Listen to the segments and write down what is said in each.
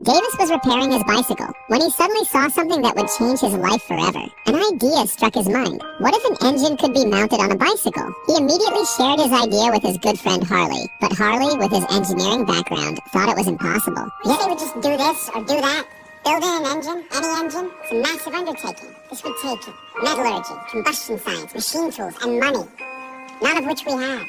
Davis was repairing his bicycle when he suddenly saw something that would change his life forever. An idea struck his mind. What if an engine could be mounted on a bicycle? He immediately shared his idea with his good friend Harley, but Harley, with his engineering background, thought it was impossible. You say we just do this or do that? Building an engine, any engine, it's a massive undertaking. This would take metallurgy, combustion science, machine tools, and money, none of which we have.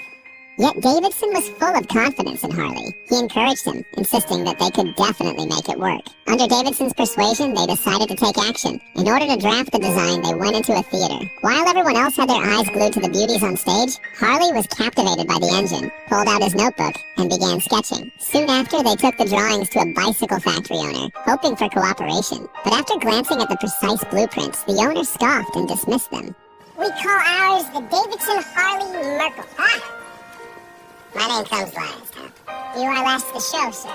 Yet Davidson was full of confidence in Harley. He encouraged him, insisting that they could definitely make it work. Under Davidson's persuasion, they decided to take action. In order to draft the design, they went into a theater. While everyone else had their eyes glued to the beauties on stage, Harley was captivated by the engine, pulled out his notebook, and began sketching. Soon after, they took the drawings to a bicycle factory owner, hoping for cooperation. But after glancing at the precise blueprints, the owner scoffed and dismissed them. We call ours the Davidson Harley Merkle. Ah! My name comes last, huh? You are last to the show, sir.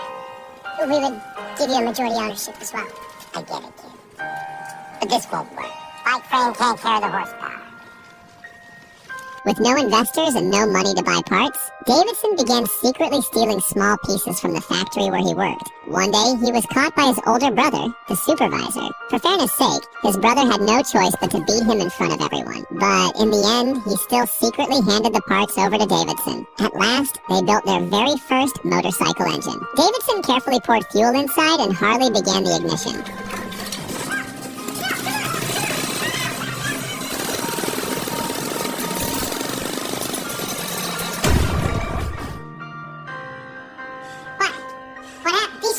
We would give you a majority ownership as well. I get it, kid. But this won't work. Bike frame can't carry the horsepower. With no investors and no money to buy parts, Davidson began secretly stealing small pieces from the factory where he worked. One day, he was caught by his older brother, the supervisor. For fairness' sake, his brother had no choice but to beat him in front of everyone. But in the end, he still secretly handed the parts over to Davidson. At last, they built their very first motorcycle engine. Davidson carefully poured fuel inside and Harley began the ignition.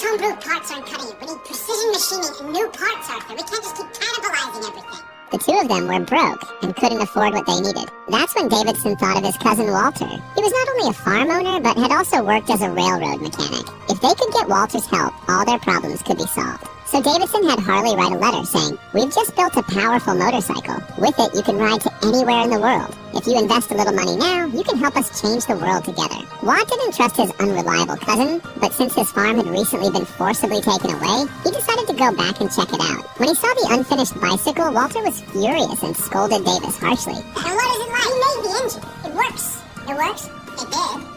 Homebrew parts aren't cutting it. We need precision machining and new parts, Arthur. We can't just keep cannibalizing everything. The two of them were broke and couldn't afford what they needed. That's when Davidson thought of his cousin Walter. He was not only a farm owner, but had also worked as a railroad mechanic. If they could get Walter's help, all their problems could be solved. So Davidson had Harley write a letter saying, "We've just built a powerful motorcycle. With it, you can ride to anywhere in the world. If you invest a little money now, you can help us change the world together." Watt didn't trust his unreliable cousin, but since his farm had recently been forcibly taken away, he decided to go back and check it out. When he saw the unfinished bicycle, Walter was furious and scolded Davis harshly. And what is it like? He made the engine. It works. It works? It did.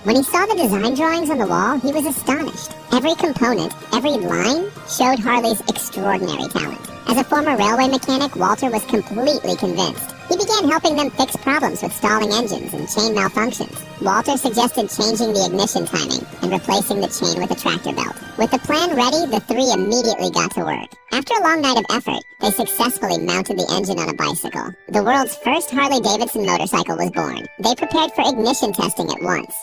When he saw the design drawings on the wall, he was astonished. Every component, every line, showed Harley's extraordinary talent. As a former railway mechanic, Walter was completely convinced. He began helping them fix problems with stalling engines and chain malfunctions. Walter suggested changing the ignition timing and replacing the chain with a tractor belt. With the plan ready, the three immediately got to work. After a long night of effort, they successfully mounted the engine on a bicycle. The world's first Harley-Davidson motorcycle was born. They prepared for ignition testing at once.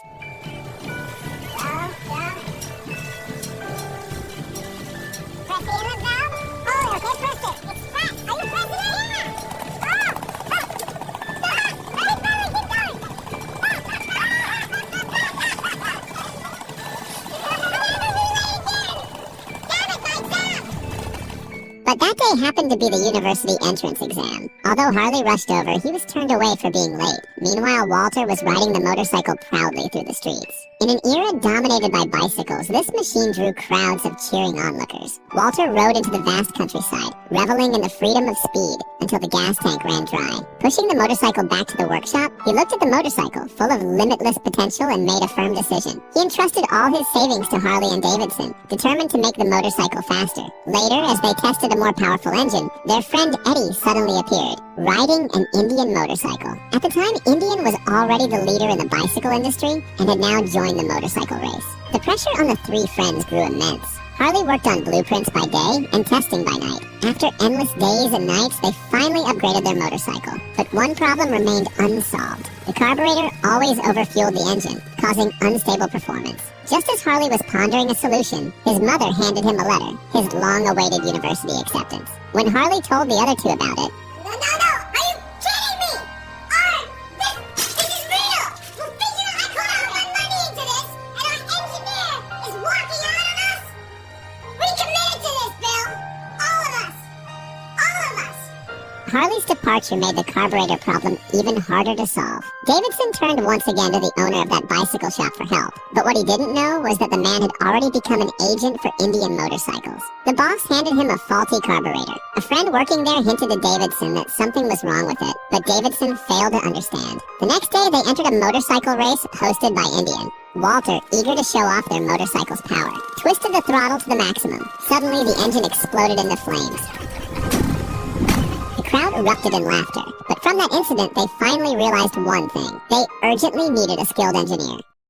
But that day happened to be the university entrance exam. Although Harley rushed over, he was turned away for being late. Meanwhile, Walter was riding the motorcycle proudly through the streets. In an era dominated by bicycles, this machine drew crowds of cheering onlookers. Walter rode into the vast countryside, reveling in the freedom of speed until the gas tank ran dry. Pushing the motorcycle back to the workshop, he looked at the motorcycle, full of limitless potential, and made a firm decision. He entrusted all his savings to Harley and Davidson, determined to make the motorcycle faster. Later, as they tested a more powerful engine, their friend Eddie suddenly appeared, riding an Indian motorcycle. At the time, Indian was already the leader in the bicycle industry and had now joined the motorcycle race. The pressure on the three friends grew immense. Harley worked on blueprints by day and testing by night. After endless days and nights, they finally upgraded their motorcycle. But one problem remained unsolved. The carburetor always overfueled the engine, causing unstable performance. Just as Harley was pondering a solution, his mother handed him a letter, his long-awaited university acceptance. When Harley told the other two about it, No! Are you kidding me? This is real! Well, figure I put all my money into this, and our engineer is walking out on us? We committed to this, Bill! All of us! Harley's departure made the carburetor problem even harder to solve. Davidson turned once again to the owner of that bicycle shop for help, but what he didn't know was that the man had already become an agent for Indian motorcycles. The boss handed him a faulty carburetor. A friend working there hinted to Davidson that something was wrong with it, but Davidson failed to understand. The next day, they entered a motorcycle race hosted by Indian. Walter, eager to show off their motorcycle's power, twisted the throttle to the maximum. Suddenly, the engine exploded into flames. The crowd erupted in laughter, but from that incident, they finally realized one thing. They urgently needed a skilled engineer.